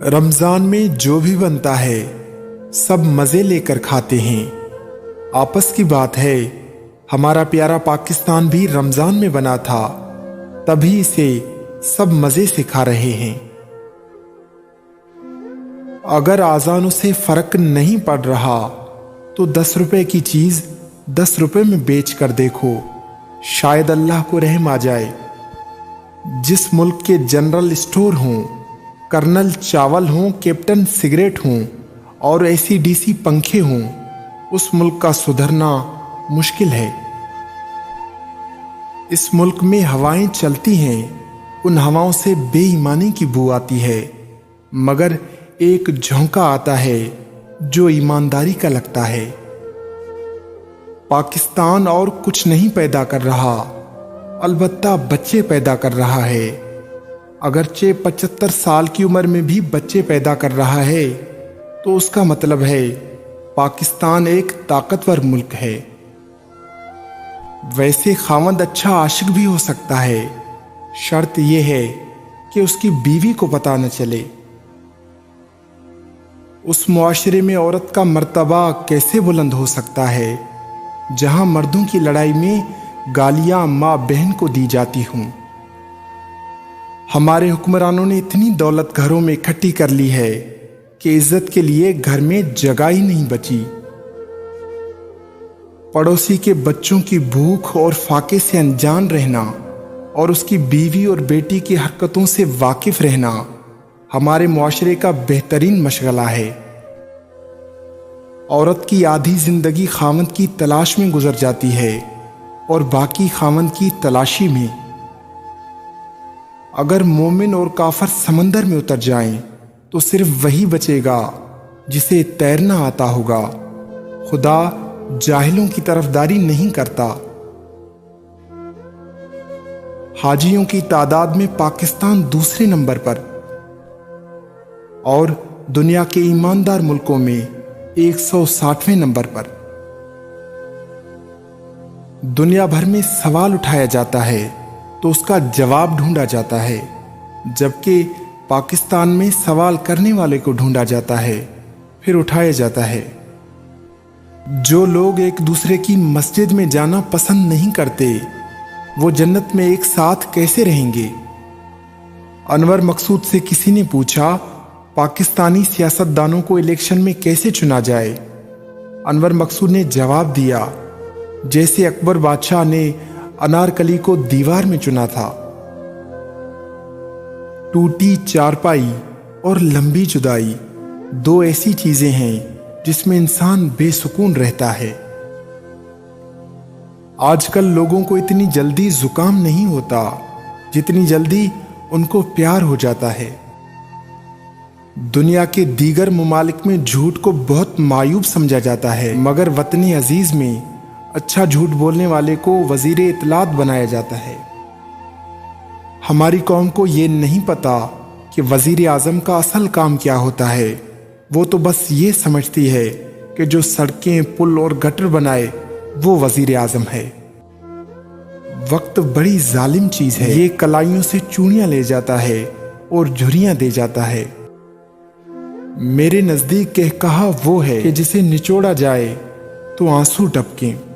रमज़ान में जो भी बनता है सब मज़े लेकर खाते हैं। आपस की बात है, हमारा प्यारा पाकिस्तान भी रमज़ान में बना था, तभी इसे सब मज़े से खा रहे हैं। अगर आज़ानों से फ़र्क नहीं पड़ रहा तो 10 रुपए की चीज़ 10 रुपए में बेच कर देखो, शायद अल्लाह को रहम आ जाए। जिस मुल्क के जनरल स्टोर हों, कर्नल चावल हों, कैप्टन सिगरेट हों और एसी-डीसी पंखे हों, उस मुल्क का सुधरना मुश्किल है। इस मुल्क में हवाएं चलती हैं, उन हवाओं से बेईमानी की बू आती है, मगर एक झोंका आता है जो ईमानदारी का लगता है। पाकिस्तान और कुछ नहीं पैदा कर रहा, अलबत्ता बच्चे पैदा कर रहा है। अगरचे 75 साल की उम्र में भी बच्चे पैदा कर रहा है, तो उसका मतलब है पाकिस्तान एक ताकतवर मुल्क है। वैसे खावंद अच्छा आशिक भी हो सकता है, शर्त यह है कि उसकी बीवी को पता न चले। उस मुआशरे में औरत का मर्तबा कैसे बुलंद हो सकता है जहां मर्दों की लड़ाई में गालियां माँ बहन को दी जाती हों। हमारे हुक्मरानों ने इतनी दौलत घरों में इकट्ठी कर ली है कि इज्जत के लिए घर में जगह ही नहीं बची। पड़ोसी के बच्चों की भूख और फाके से अनजान रहना और उसकी बीवी और बेटी की हरकतों से वाकिफ रहना हमारे मुआशरे का बेहतरीन मशगला है। औरत की आधी जिंदगी खावंद की तलाश में गुजर जाती है और बाकी खावंद की तलाशी में। अगर मोमिन और काफर समंदर में उतर जाएं तो सिर्फ वही बचेगा जिसे तैरना आता होगा। खुदा जाहिलों की तरफदारी नहीं करता। हाजियों की तादाद में पाकिस्तान दूसरे नंबर पर और दुनिया के ईमानदार मुल्कों में 160वें नंबर पर। दुनिया भर में सवाल उठाया जाता है तो उसका जवाब ढूंढा जाता है, जबकि पाकिस्तान में सवाल करने वाले को ढूंढा जाता है, फिर उठाया जाता है। जो लोग एक दूसरे की मस्जिद में जाना पसंद नहीं करते, वो जन्नत में एक साथ कैसे रहेंगे? अनवर मकसूद से किसी ने पूछा, पाकिस्तानी सियासतदानों को इलेक्शन में कैसे चुना जाए? अनवर मकसूद ने जवाब दिया, जैसे अकबर बादशाह ने अनारकली को दीवार में चुना था। टूटी चारपाई और लंबी जुदाई दो ऐसी चीजें हैं जिसमें इंसान बेसुकून रहता है। आजकल लोगों को इतनी जल्दी जुकाम नहीं होता जितनी जल्दी उनको प्यार हो जाता है। दुनिया के दीगर ममालिक में झूठ को बहुत मायूब समझा जाता है, मगर वतन अजीज में अच्छा झूठ बोलने वाले को वजीर इत्तलात बनाया जाता है। हमारी कौम को ये नहीं पता कि वजीर आजम का असल काम क्या होता है। वो तो बस ये समझती है कि जो सड़कें, पुल और गटर बनाए वो वजीर आजम है। वक्त बड़ी जालिम चीज है, ये कलाइयों से चूड़ियां ले जाता है और झुर्रियां दे जाता है। मेरे नजदीक कहकहा वो है कि जिसे निचोड़ा जाए तो आंसू टपकें।